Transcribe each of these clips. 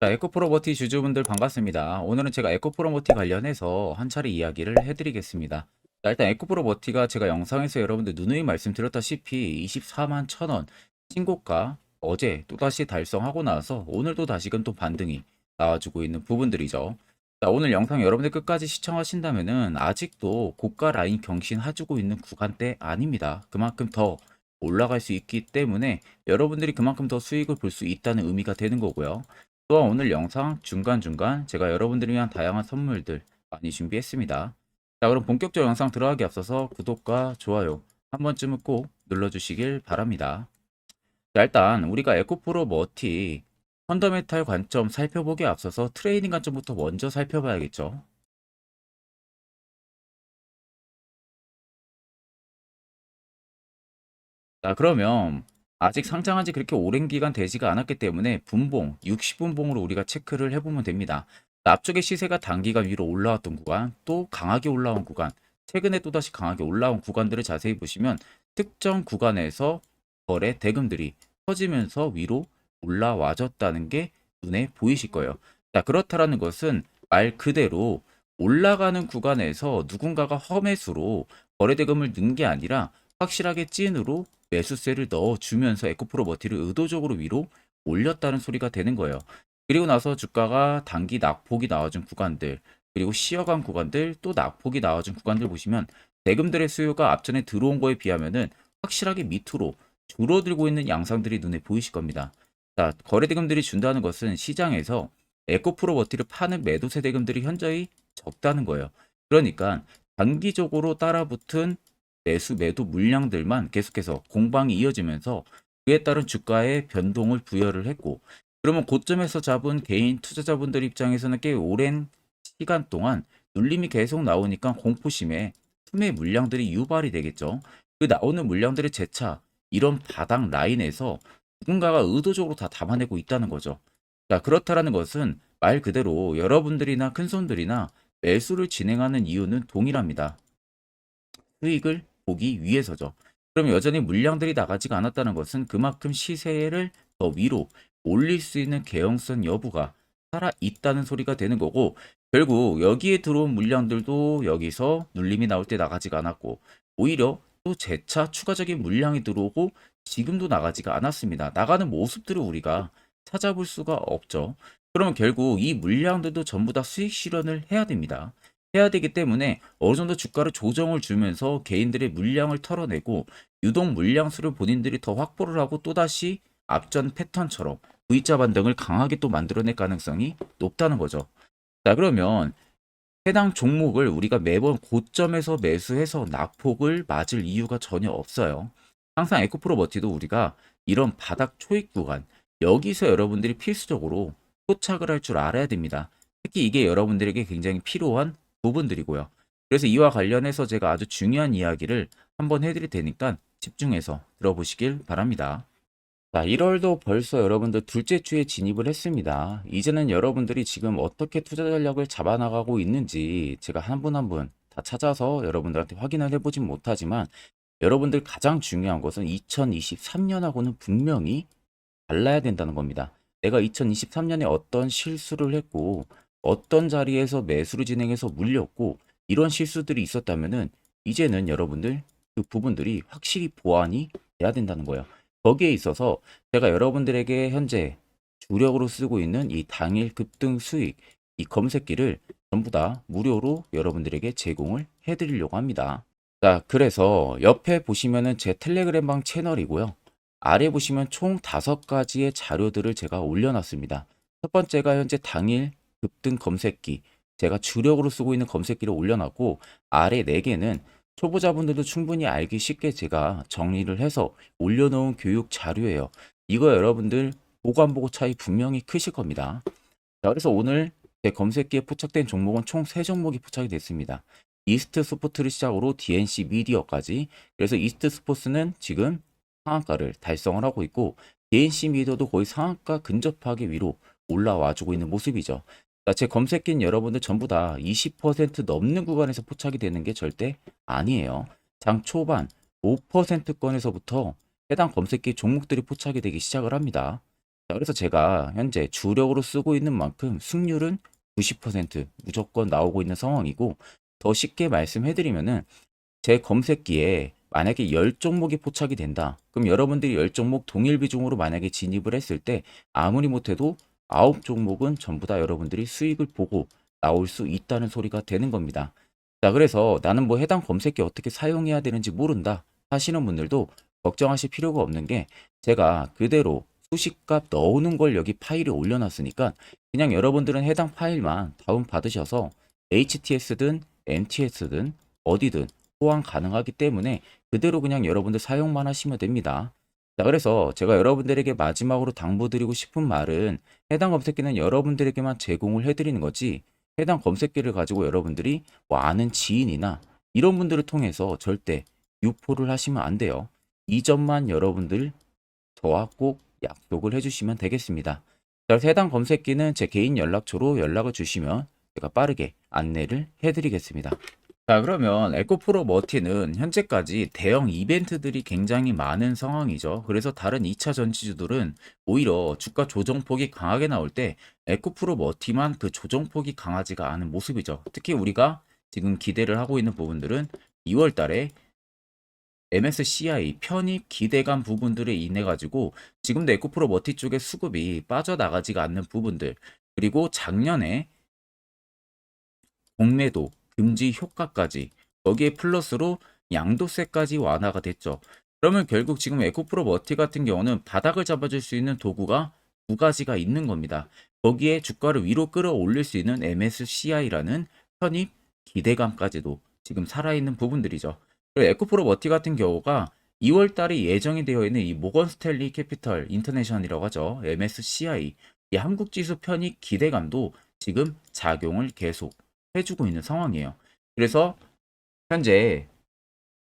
자, 에코프로버티 주주분들 반갑습니다. 오늘은 제가 에코프로버티 관련해서 한 차례 이야기를 해드리겠습니다. 자, 일단 에코프로버티가 제가 영상에서 여러분들 누누이 말씀드렸다시피 24만 1,000원 신고가 어제 또다시 달성하고 나서 오늘도 다시금 또 반등이 나와주고 있는 부분들이죠. 자, 오늘 영상 여러분들 끝까지 시청하신다면은 아직도 고가 라인 경신해주고 있는 구간대 아닙니다. 그만큼 더 올라갈 수 있기 때문에 여러분들이 그만큼 더 수익을 볼 수 있다는 의미가 되는 거고요. 또한 오늘 영상 중간중간 제가 여러분들을 위한 다양한 선물들 많이 준비했습니다. 자, 그럼 본격적으로 영상 들어가기 앞서서 구독과 좋아요 한 번쯤은 꼭 눌러주시길 바랍니다. 자, 일단 우리가 에코프로 머티 펀더멘탈 관점 살펴보기에 앞서서 트레이딩 관점부터 먼저 살펴봐야겠죠. 자, 그러면 아직 상장한 지 그렇게 오랜 기간 되지가 않았기 때문에 분봉, 60분봉으로 우리가 체크를 해보면 됩니다. 자, 앞쪽에 시세가 단기간 위로 올라왔던 구간, 또 강하게 올라온 구간, 최근에 또다시 강하게 올라온 구간들을 자세히 보시면 특정 구간에서 거래 대금들이 터지면서 위로 올라와줬다는 게 눈에 보이실 거예요. 자, 그렇다라는 것은 말 그대로 올라가는 구간에서 누군가가 험해수로 거래 대금을 넣은 게 아니라 확실하게 찐으로 매수세를 넣어주면서 에코프로버티를 의도적으로 위로 올렸다는 소리가 되는 거예요. 그리고 나서 주가가 단기 낙폭이 나와준 구간들, 그리고 쉬어간 구간들, 또 낙폭이 나와준 구간들 보시면 대금들의 수요가 앞전에 들어온 거에 비하면은 확실하게 밑으로 줄어들고 있는 양상들이 눈에 보이실 겁니다. 자, 거래 대금들이 준다는 것은 시장에서 에코프로버티를 파는 매도세 대금들이 현저히 적다는 거예요. 그러니까 단기적으로 따라붙은 매수 매도 물량들만 계속해서 공방이 이어지면서 그에 따른 주가의 변동을 부여를 했고, 그러면 고점에서 잡은 개인 투자자분들 입장에서는 꽤 오랜 시간 동안 눌림이 계속 나오니까 공포심에 투매 물량들이 유발이 되겠죠. 그 나오는 물량들의 재차 이런 바닥 라인에서 누군가가 의도적으로 다 담아내고 있다는 거죠. 자, 그렇다라는 것은 말 그대로 여러분들이나 큰손들이나 매수를 진행하는 이유는 동일합니다. 수익을 보기 위해서죠. 그럼 여전히 물량들이 나가지가 않았다는 것은 그만큼 시세를 더 위로 올릴 수 있는 개연성 여부가 살아 있다는 소리가 되는 거고, 결국 여기에 들어온 물량들도 여기서 눌림이 나올 때 나가지가 않았고, 오히려 또 재차 추가적인 물량이 들어오고 지금도 나가지가 않았습니다. 나가는 모습들을 우리가 찾아볼 수가 없죠. 그러면 결국 이 물량들도 전부 다 수익 실현을 해야 됩니다. 해야 되기 때문에 어느 정도 주가를 조정을 주면서 개인들의 물량을 털어내고 유동 물량수를 본인들이 더 확보를 하고 또다시 앞전 패턴처럼 V자 반등을 강하게 또 만들어낼 가능성이 높다는 거죠. 자, 그러면 해당 종목을 우리가 매번 고점에서 매수해서 낙폭을 맞을 이유가 전혀 없어요. 항상 에코프로버티도 우리가 이런 바닥 초입 구간, 여기서 여러분들이 필수적으로 포착을 할 줄 알아야 됩니다. 특히 이게 여러분들에게 굉장히 필요한 부분들이고요. 그래서 이와 관련해서 제가 아주 중요한 이야기를 한번 해드릴 테니까 집중해서 들어보시길 바랍니다. 자, 1월도 벌써 여러분들 둘째 주에 진입을 했습니다. 이제는 여러분들이 지금 어떻게 투자 전략을 잡아나가고 있는지 제가 한 분 한 분 다 찾아서 여러분들한테 확인을 해보진 못하지만, 여러분들 가장 중요한 것은 2023년하고는 분명히 달라야 된다는 겁니다. 내가 2023년에 어떤 실수를 했고 어떤 자리에서 매수를 진행해서 물렸고 이런 실수들이 있었다면은 이제는 여러분들 그 부분들이 확실히 보완이 돼야 된다는 거예요. 거기에 있어서 제가 여러분들에게 현재 주력으로 쓰고 있는 이 당일 급등 수익, 이 검색기를 전부 다 무료로 여러분들에게 제공을 해드리려고 합니다. 자, 그래서 옆에 보시면은 제 텔레그램방 채널이고요. 아래 보시면 총 5가지의 자료들을 제가 올려놨습니다. 첫 번째가 현재 당일 급등 검색기, 제가 주력으로 쓰고 있는 검색기를 올려놨고, 아래 4개는 초보자분들도 충분히 알기 쉽게 제가 정리를 해서 올려놓은 교육 자료예요. 이거 여러분들 보고 안 보고 차이 분명히 크실 겁니다. 자, 그래서 오늘 제 검색기에 포착된 종목은 총 3종목이 포착이 됐습니다. 이스트 스포츠를 시작으로 DNC 미디어까지. 그래서 이스트 스포츠는 지금 상한가를 달성을 하고 있고, DNC 미디어도 거의 상한가 근접하게 위로 올라와주고 있는 모습이죠. 자, 제 검색기는 여러분들 전부 다 20% 넘는 구간에서 포착이 되는 게 절대 아니에요. 장 초반 5%권에서부터 해당 검색기 종목들이 포착이 되기 시작을 합니다. 자, 그래서 제가 현재 주력으로 쓰고 있는 만큼 승률은 90% 무조건 나오고 있는 상황이고, 더 쉽게 말씀해 드리면은 제 검색기에 만약에 10종목이 포착이 된다. 그럼 여러분들이 10종목 동일 비중으로 만약에 진입을 했을 때 아무리 못해도 9종목은 전부 다 여러분들이 수익을 보고 나올 수 있다는 소리가 되는 겁니다. 자, 그래서 나는 뭐 해당 검색기 어떻게 사용해야 되는지 모른다 하시는 분들도 걱정하실 필요가 없는 게, 제가 그대로 수식값 넣어놓은 걸 여기 파일에 올려놨으니까 그냥 여러분들은 해당 파일만 다운 받으셔서 HTS든 MTS든 어디든 호환 가능하기 때문에 그대로 그냥 여러분들 사용만 하시면 됩니다. 자, 그래서 제가 여러분들에게 마지막으로 당부드리고 싶은 말은, 해당 검색기는 여러분들에게만 제공을 해드리는 거지, 해당 검색기를 가지고 여러분들이 뭐 아는 지인이나 이런 분들을 통해서 절대 유포를 하시면 안 돼요. 이 점만 여러분들 저와 꼭 약속을 해주시면 되겠습니다. 자, 그래서 해당 검색기는 제 개인 연락처로 연락을 주시면 제가 빠르게 안내를 해드리겠습니다. 자, 그러면 에코프로 머티는 현재까지 대형 이벤트들이 굉장히 많은 상황이죠. 그래서 다른 2차 전지주들은 오히려 주가 조정폭이 강하게 나올 때 에코프로 머티만 그 조정폭이 강하지가 않은 모습이죠. 특히 우리가 지금 기대를 하고 있는 부분들은 2월 달에 MSCI 편입 기대감 부분들에 인해 가지고 지금도 에코프로 머티 쪽의 수급이 빠져나가지가 않는 부분들, 그리고 작년에 공매도 금지 효과까지, 거기에 플러스로 양도세까지 완화가 됐죠. 그러면 결국 지금 에코프로 머티 같은 경우는 바닥을 잡아줄 수 있는 도구가 두 가지가 있는 겁니다. 거기에 주가를 위로 끌어올릴 수 있는 MSCI라는 편입 기대감까지도 지금 살아있는 부분들이죠. 그리고 에코프로 머티 같은 경우가 2월 달에 예정이 되어 있는 이 모건 스탠리 캐피털 인터내셔널이라고 하죠. MSCI, 이 한국 지수 편입 기대감도 지금 작용을 계속 해주고 있는 상황이에요. 그래서 현재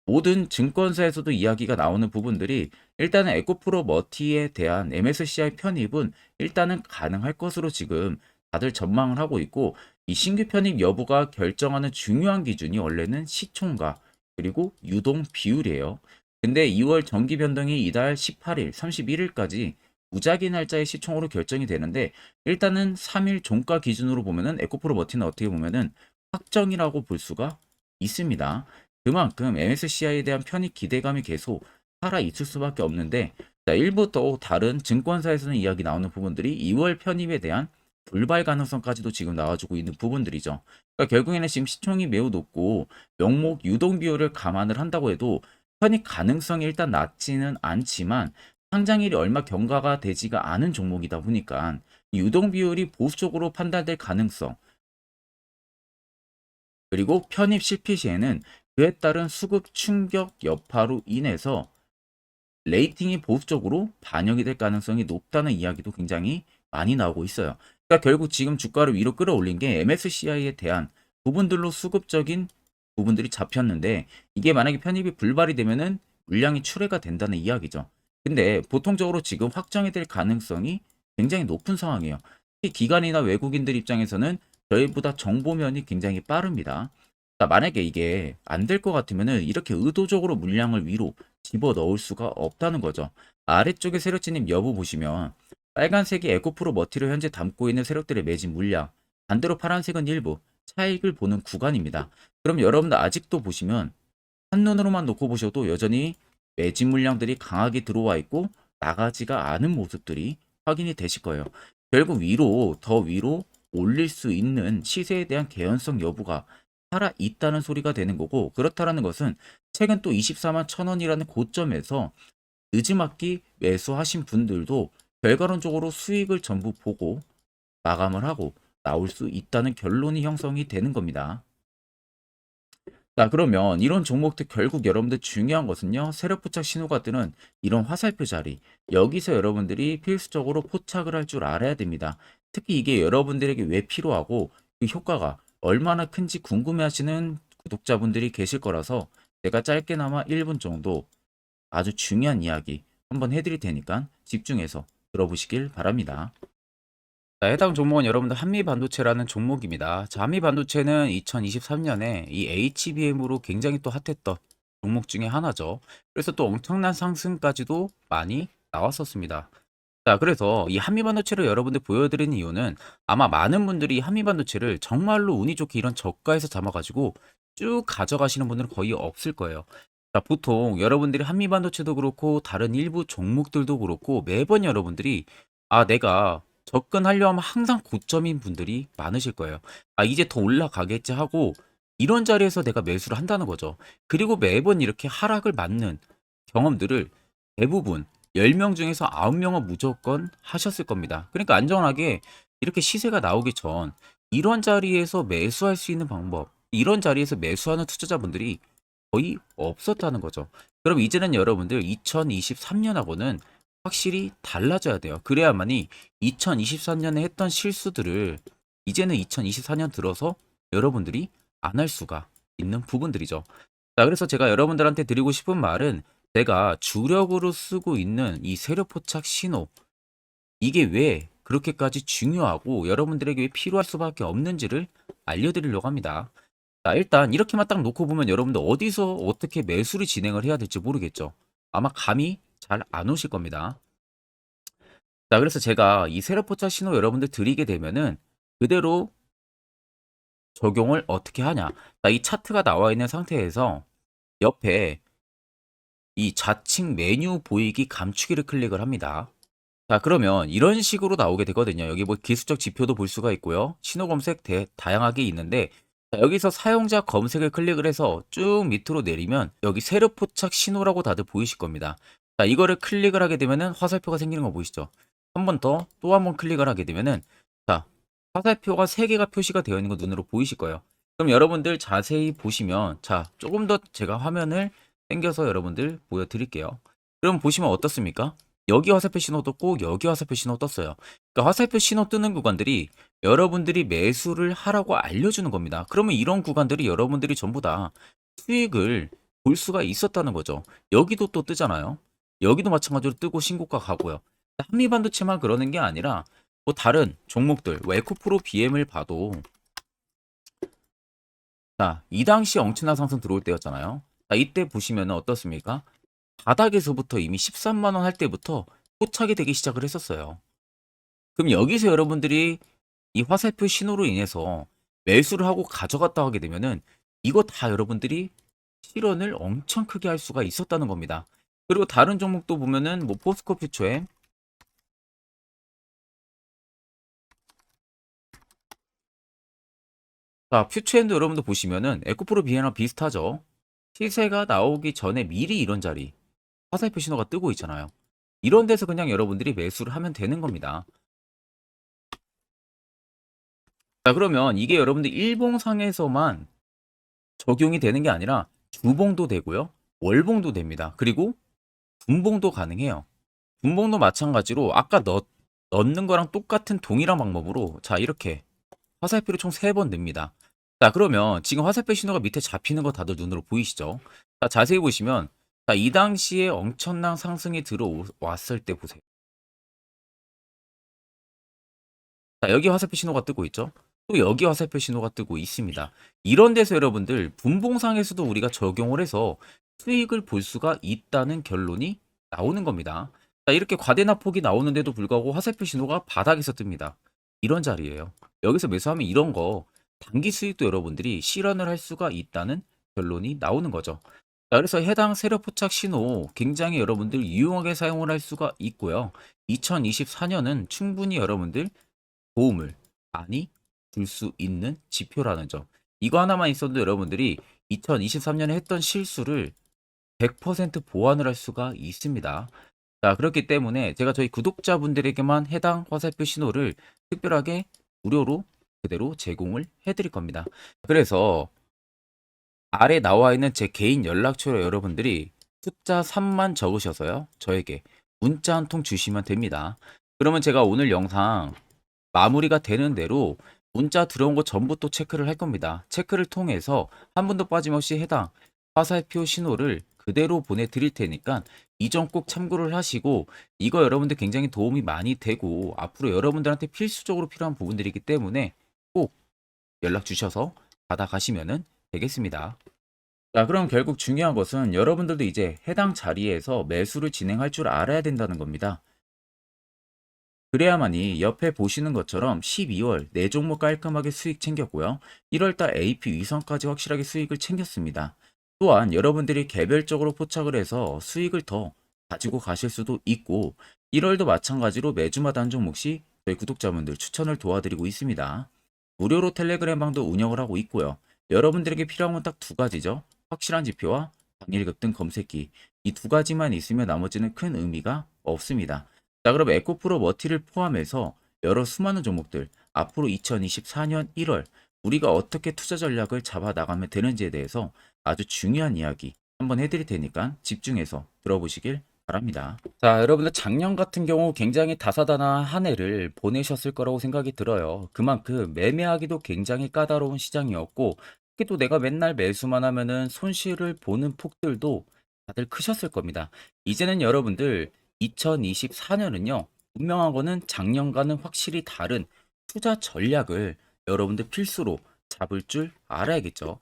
모든 증권사에서도 이야기가 나오는 부분들이, 일단은 에코프로 머티에 대한 MSCI 편입은 일단은 가능할 것으로 지금 다들 전망을 하고 있고, 이 신규 편입 여부가 결정하는 중요한 기준이 원래는 시총과 그리고 유동 비율이에요. 근데 2월 정기 변동이 이달 18일, 31일까지 무작위 날짜의 시총으로 결정이 되는데, 일단은 3일 종가 기준으로 보면은 에코프로 머티는 어떻게 보면은 확정이라고 볼 수가 있습니다. 그만큼 MSCI에 대한 편입 기대감이 계속 살아 있을 수밖에 없는데, 자, 일부 또 다른 증권사에서는 이야기 나오는 부분들이 2월 편입에 대한 불발 가능성까지도 지금 나와주고 있는 부분들이죠. 그러니까 결국에는 지금 시총이 매우 높고 명목 유동 비율을 감안을 한다고 해도 편입 가능성이 일단 낮지는 않지만, 상장일이 얼마 경과가 되지가 않은 종목이다 보니까 유동 비율이 보수적으로 판단될 가능성, 그리고 편입 실패 시에는 그에 따른 수급 충격 여파로 인해서 레이팅이 보수적으로 반영이 될 가능성이 높다는 이야기도 굉장히 많이 나오고 있어요. 그러니까 결국 지금 주가를 위로 끌어올린 게 MSCI에 대한 부분들로 수급적인 부분들이 잡혔는데, 이게 만약에 편입이 불발이 되면은 물량이 출회가 된다는 이야기죠. 근데 보통적으로 지금 확정이 될 가능성이 굉장히 높은 상황이에요. 특히 기관이나 외국인들 입장에서는 저희보다 정보면이 굉장히 빠릅니다. 자, 만약에 이게 안 될 것 같으면은 이렇게 의도적으로 물량을 위로 집어 넣을 수가 없다는 거죠. 아래쪽에 세력진입 여부 보시면 빨간색이 에코프로 머티를 현재 담고 있는 세력들의 매진 물량, 반대로 파란색은 일부 차익을 보는 구간입니다. 그럼 여러분들 아직도 보시면 한눈으로만 놓고 보셔도 여전히 매진 물량들이 강하게 들어와 있고 나가지가 않은 모습들이 확인이 되실 거예요. 결국 위로, 더 위로 올릴 수 있는 시세에 대한 개연성 여부가 살아 있다는 소리가 되는 거고, 그렇다라는 것은 최근 또 24만 1,000원이라는 고점에서 늦지막히 매수하신 분들도 결과론적으로 수익을 전부 보고 마감을 하고 나올 수 있다는 결론이 형성이 되는 겁니다. 자, 그러면 이런 종목들 결국 여러분들 중요한 것은요, 세력 포착 신호가 뜨는 이런 화살표 자리, 여기서 여러분들이 필수적으로 포착을 할 줄 알아야 됩니다. 특히 이게 여러분들에게 왜 필요하고 그 효과가 얼마나 큰지 궁금해 하시는 구독자분들이 계실 거라서 제가 짧게나마 1분 정도 아주 중요한 이야기 한번 해드릴 테니까 집중해서 들어보시길 바랍니다. 자, 해당 종목은 여러분들 한미반도체라는 종목입니다. 자, 한미반도체는 2023년에 이 HBM으로 굉장히 또 핫했던 종목 중에 하나죠. 그래서 또 엄청난 상승까지도 많이 나왔었습니다. 자, 그래서 이 한미반도체를 여러분들 보여드리는 이유는 아마 많은 분들이 한미반도체를 정말로 운이 좋게 이런 저가에서 잡아가지고 쭉 가져가시는 분들은 거의 없을 거예요. 자, 보통 여러분들이 한미반도체도 그렇고 다른 일부 종목들도 그렇고 매번 여러분들이 내가 접근하려 하면 항상 고점인 분들이 많으실 거예요. 이제 더 올라가겠지 하고 이런 자리에서 내가 매수를 한다는 거죠. 그리고 매번 이렇게 하락을 맞는 경험들을 대부분 10명 중에서 9명은 무조건 하셨을 겁니다. 그러니까 안전하게 이렇게 시세가 나오기 전 이런 자리에서 매수할 수 있는 방법, 이런 자리에서 매수하는 투자자분들이 거의 없었다는 거죠. 그럼 이제는 여러분들 2023년하고는 확실히 달라져야 돼요. 그래야만이 2023년에 했던 실수들을 이제는 2024년 들어서 여러분들이 안 할 수가 있는 부분들이죠. 자, 그래서 제가 여러분들한테 드리고 싶은 말은 제가 주력으로 쓰고 있는 이 세력 포착 신호, 이게 왜 그렇게까지 중요하고 여러분들에게 왜 필요할 수밖에 없는지를 알려드리려고 합니다. 자, 일단 이렇게만 딱 놓고 보면 여러분들 어디서 어떻게 매수를 진행을 해야 될지 모르겠죠. 아마 감이 잘 안 오실 겁니다. 자, 그래서 제가 이 세력 포착 신호 여러분들 드리게 되면은 그대로 적용을 어떻게 하냐. 자, 이 차트가 나와 있는 상태에서 옆에 이 좌측 메뉴 보이기 감추기를 클릭을 합니다. 자, 그러면 이런 식으로 나오게 되거든요. 여기 뭐 기술적 지표도 볼 수가 있고요. 신호 검색 다양하게 있는데 자, 여기서 사용자 검색을 클릭을 해서 쭉 밑으로 내리면 여기 세로 포착 신호라고 다들 보이실 겁니다. 자, 이거를 클릭을 하게 되면은 화살표가 생기는 거 보이시죠? 한 번 더 또 한 번 클릭을 하게 되면은 자, 화살표가 3개가 표시가 되어 있는 거 눈으로 보이실 거예요. 그럼 여러분들 자세히 보시면 자, 조금 더 제가 화면을 당겨서 여러분들 보여드릴게요. 그럼 보시면 어떻습니까? 여기 화살표 신호 떴고 여기 화살표 신호 떴어요. 그러니까 화살표 신호 뜨는 구간들이 여러분들이 매수를 하라고 알려주는 겁니다. 그러면 이런 구간들이 여러분들이 전부 다 수익을 볼 수가 있었다는 거죠. 여기도 또 뜨잖아요. 여기도 마찬가지로 뜨고 신고가 가고요. 한미반도체만 그러는 게 아니라 뭐 다른 종목들, 뭐 에코프로 BM을 봐도 자, 이 당시 엄청난 상승 들어올 때였잖아요. 자, 이때 보시면 어떻습니까? 바닥에서부터 이미 13만 원 할 때부터 포착이 되기 시작을 했었어요. 그럼 여기서 여러분들이 이 화살표 신호로 인해서 매수를 하고 가져갔다 하게 되면은 이거 다 여러분들이 실현을 엄청 크게 할 수가 있었다는 겁니다. 그리고 다른 종목도 보면은 뭐 포스코 퓨처에 자, 퓨처엔도 여러분들 보시면은 에코프로 비에나 비슷하죠. 시세가 나오기 전에 미리 이런 자리 화살표 신호가 뜨고 있잖아요. 이런 데서 그냥 여러분들이 매수를 하면 되는 겁니다. 자, 그러면 이게 여러분들 일봉상에서만 적용이 되는 게 아니라 주봉도 되고요. 월봉도 됩니다. 그리고 분봉도 가능해요. 분봉도 마찬가지로 아까 넣는 거랑 똑같은 동일한 방법으로 자, 이렇게 화살표를 총 3번 냅니다. 자, 그러면 지금 화살표 신호가 밑에 잡히는 거 다들 눈으로 보이시죠? 자, 자세히 보시면 자, 이 당시에 엄청난 상승이 들어왔을 때 보세요. 자, 여기 화살표 신호가 뜨고 있죠? 또 여기 화살표 신호가 뜨고 있습니다. 이런 데서 여러분들 분봉상에서도 우리가 적용을 해서 수익을 볼 수가 있다는 결론이 나오는 겁니다. 자, 이렇게 과대납폭이 나오는데도 불구하고 화살표 신호가 바닥에서 뜹니다. 이런 자리예요. 여기서 매수하면 이런 거 단기 수익도 여러분들이 실현을 할 수가 있다는 결론이 나오는 거죠. 자, 그래서 해당 세력 포착 신호 굉장히 여러분들 유용하게 사용을 할 수가 있고요. 2024년은 충분히 여러분들 도움을 많이 줄 수 있는 지표라는 점. 이거 하나만 있어도 여러분들이 2023년에 했던 실수를 100% 보완을 할 수가 있습니다. 자, 그렇기 때문에 제가 저희 구독자분들에게만 해당 화살표 신호를 특별하게 무료로 그대로 제공을 해드릴 겁니다. 그래서 아래 나와 있는 제 개인 연락처로 여러분들이 숫자 3만 적으셔서요. 저에게 문자 한 통 주시면 됩니다. 그러면 제가 오늘 영상 마무리가 되는 대로 문자 들어온 거 전부 또 체크를 할 겁니다. 체크를 통해서 한 분도 빠짐없이 해당 화살표 신호를 그대로 보내드릴 테니까 이 점 꼭 참고를 하시고 이거 여러분들 굉장히 도움이 많이 되고 앞으로 여러분들한테 필수적으로 필요한 부분들이기 때문에 꼭 연락 주셔서 받아가시면 되겠습니다. 자, 그럼 결국 중요한 것은 여러분들도 이제 해당 자리에서 매수를 진행할 줄 알아야 된다는 겁니다. 그래야만이 옆에 보시는 것처럼 12월 4종목 깔끔하게 수익 챙겼고요. 1월달 AP 위선까지 확실하게 수익을 챙겼습니다. 또한 여러분들이 개별적으로 포착을 해서 수익을 더 가지고 가실 수도 있고 1월도 마찬가지로 매주마다 한 종목씩 저희 구독자분들 추천을 도와드리고 있습니다. 무료로 텔레그램 방도 운영을 하고 있고요. 여러분들에게 필요한 건 딱 두 가지죠. 확실한 지표와 당일 급등 검색기. 이 두 가지만 있으면 나머지는 큰 의미가 없습니다. 자, 그럼 에코프로 머티를 포함해서 여러 수많은 종목들 앞으로 2024년 1월 우리가 어떻게 투자 전략을 잡아 나가면 되는지에 대해서 아주 중요한 이야기 한번 해드릴 테니까 집중해서 들어보시길 바랍니다. 자, 여러분들 작년 같은 경우 굉장히 다사다난한 한 해를 보내셨을 거라고 생각이 들어요. 그만큼 매매하기도 굉장히 까다로운 시장이었고 특히 또 내가 맨날 매수만 하면은 손실을 보는 폭들도 다들 크셨을 겁니다. 이제는 여러분들 2024년은요, 분명한 거는 작년과는 확실히 다른 투자 전략을 여러분들 필수로 잡을 줄 알아야겠죠.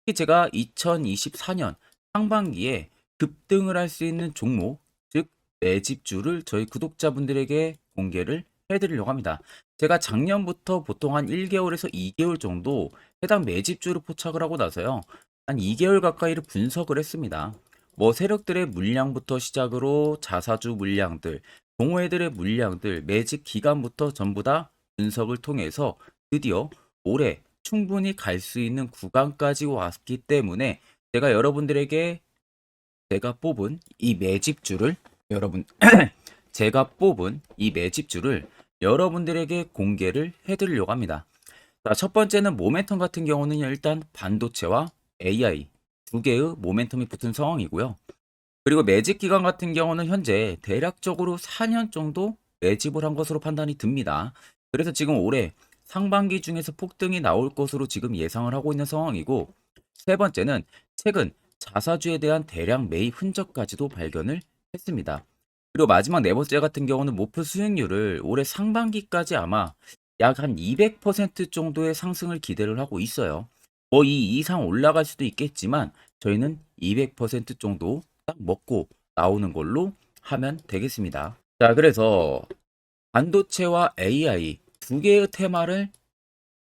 특히 제가 2024년 상반기에 급등을 할 수 있는 종목, 즉 매집주를 저희 구독자분들에게 공개를 해드리려고 합니다. 제가 작년부터 보통 한 1개월에서 2개월 정도 해당 매집주를 포착을 하고 나서요, 한 2개월 가까이를 분석을 했습니다. 뭐 세력들의 물량부터 시작으로 자사주 물량들, 동호회들의 물량들, 매집 기간부터 전부 다 분석을 통해서 드디어 올해 충분히 갈 수 있는 구간까지 왔기 때문에 제가 여러분들에게 제가 뽑은 이 매집주를 여러분 제가 뽑은 이 매집주를 여러분들에게 공개를 해드리려고 합니다. 자, 첫 번째는 모멘텀 같은 경우는 일단 반도체와 AI 두 개의 모멘텀이 붙은 상황이고요. 그리고 매집 기간 같은 경우는 현재 대략적으로 4년 정도 매집을 한 것으로 판단이 듭니다. 그래서 지금 올해 상반기 중에서 폭등이 나올 것으로 지금 예상을 하고 있는 상황이고, 세 번째는 최근 자사주에 대한 대량 매입 흔적까지도 발견을 했습니다. 그리고 마지막 네 번째 같은 경우는 목표 수익률을 올해 상반기까지 아마 약 한 200% 정도의 상승을 기대를 하고 있어요. 뭐 이 이상 올라갈 수도 있겠지만 저희는 200% 정도 딱 먹고 나오는 걸로 하면 되겠습니다. 자, 그래서 반도체와 AI 두 개의 테마를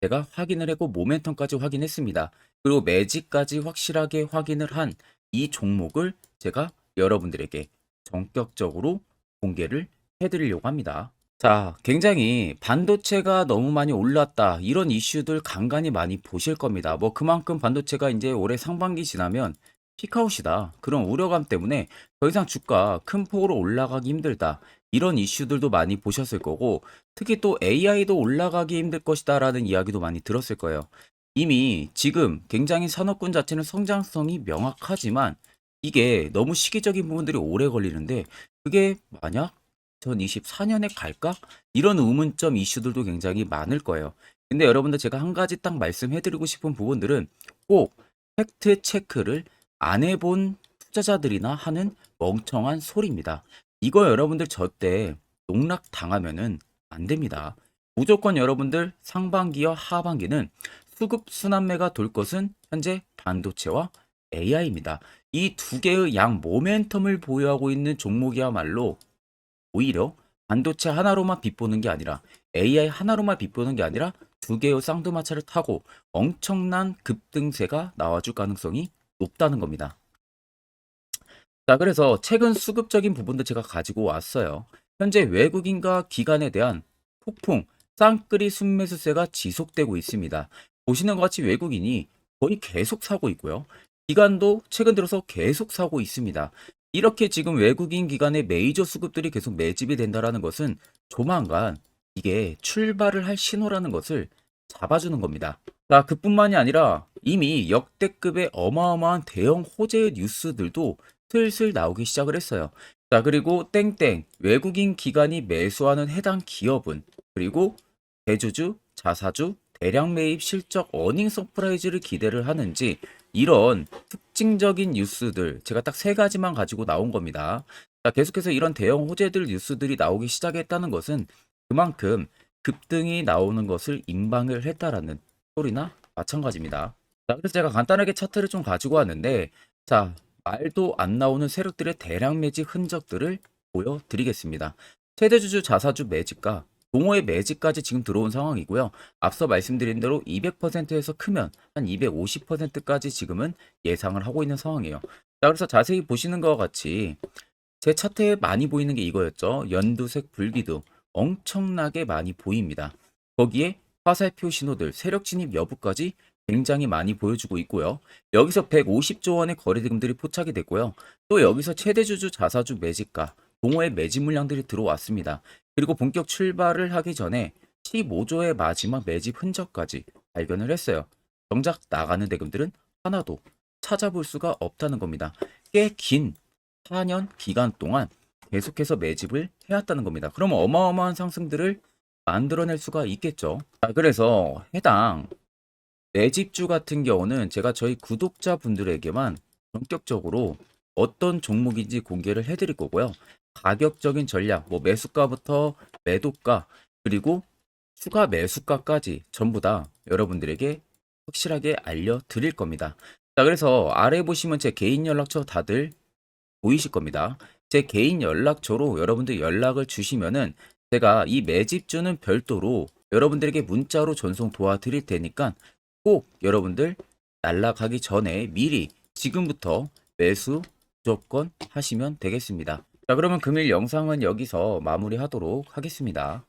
제가 확인을 했고 모멘텀까지 확인했습니다. 그리고 매직까지 확실하게 확인을 한 이 종목을 제가 여러분들에게 전격적으로 공개를 해드리려고 합니다. 자, 굉장히 반도체가 너무 많이 올랐다, 이런 이슈들 간간히 많이 보실 겁니다. 뭐 그만큼 반도체가 이제 올해 상반기 지나면 피크아웃이다, 그런 우려감 때문에 더 이상 주가 큰 폭으로 올라가기 힘들다, 이런 이슈들도 많이 보셨을 거고, 특히 또 AI도 올라가기 힘들 것이다 라는 이야기도 많이 들었을 거예요. 이미 지금 굉장히 산업군 자체는 성장성이 명확하지만 이게 너무 시기적인 부분들이 오래 걸리는데, 그게 만약 2024년에 갈까? 이런 의문점 이슈들도 굉장히 많을 거예요. 근데 여러분들 제가 한 가지 딱 말씀해드리고 싶은 부분들은 꼭 팩트 체크를 안 해본 투자자들이나 하는 멍청한 소리입니다. 이거 여러분들 절대 농락 당하면은 안 됩니다. 무조건 여러분들 상반기와 하반기는 수급 순환매가 돌 것은 현재 반도체와 AI입니다. 이 두 개의 양 모멘텀을 보유하고 있는 종목이야말로 오히려 반도체 하나로만 빗보는 게 아니라 AI 하나로만 빗보는 게 아니라 두 개의 쌍두마차를 타고 엄청난 급등세가 나와줄 가능성이 높다는 겁니다. 자, 그래서 최근 수급적인 부분도 제가 가지고 왔어요. 현재 외국인과 기관에 대한 폭풍 쌍끌이 순매수세가 지속되고 있습니다. 보시는 것 같이 외국인이 거의 계속 사고 있고요. 기관도 최근 들어서 계속 사고 있습니다. 이렇게 지금 외국인 기관의 메이저 수급들이 계속 매집이 된다는 것은 조만간 이게 출발을 할 신호라는 것을 잡아주는 겁니다. 자, 그뿐만이 아니라 이미 역대급의 어마어마한 대형 호재의 뉴스들도 슬슬 나오기 시작을 했어요. 자, 그리고 땡땡 외국인 기관이 매수하는 해당 기업은, 그리고 대주주, 자사주, 대량 매입 실적 어닝 서프라이즈를 기대를 하는지, 이런 특징적인 뉴스들 제가 딱 세 가지만 가지고 나온 겁니다. 자, 계속해서 이런 대형 호재들 뉴스들이 나오기 시작했다는 것은 그만큼 급등이 나오는 것을 임방을 했다라는 소리나 마찬가지입니다. 자, 그래서 제가 간단하게 차트를 좀 가지고 왔는데, 자, 말도 안 나오는 세력들의 대량 매집 흔적들을 보여드리겠습니다. 최대주주 자사주 매집과 동호회 매집까지 지금 들어온 상황이고요. 앞서 말씀드린 대로 200%에서 크면 한 250%까지 지금은 예상을 하고 있는 상황이에요. 자, 그래서 자세히 보시는 것과 같이 제 차트에 많이 보이는 게 이거였죠. 연두색 불기둥 엄청나게 많이 보입니다. 거기에 화살표 신호들, 세력 진입 여부까지 굉장히 많이 보여주고 있고요. 여기서 150조 원의 거래대금들이 포착이 됐고요. 또 여기서 최대주주 자사주 매집가, 동호회 매집 물량들이 들어왔습니다. 그리고 본격 출발을 하기 전에 15조의 마지막 매집 흔적까지 발견을 했어요. 정작 나가는 대금들은 하나도 찾아볼 수가 없다는 겁니다. 꽤 긴 4년 기간 동안 계속해서 매집을 해왔다는 겁니다. 그럼 어마어마한 상승들을 만들어낼 수가 있겠죠. 자, 그래서 해당 매집주 같은 경우는 제가 저희 구독자분들에게만 본격적으로 어떤 종목인지 공개를 해드릴 거고요. 가격적인 전략, 뭐 매수가부터 매도가, 그리고 추가 매수가까지 전부 다 여러분들에게 확실하게 알려드릴 겁니다. 자, 그래서 아래 보시면 제 개인 연락처 다들 보이실 겁니다. 제 개인 연락처로 여러분들 연락을 주시면은 제가 이 매집주는 별도로 여러분들에게 문자로 전송 도와드릴 테니까 꼭 여러분들 날라가기 전에 미리 지금부터 매수 무조건 하시면 되겠습니다. 자, 그러면 금일 영상은 여기서 마무리하도록 하겠습니다.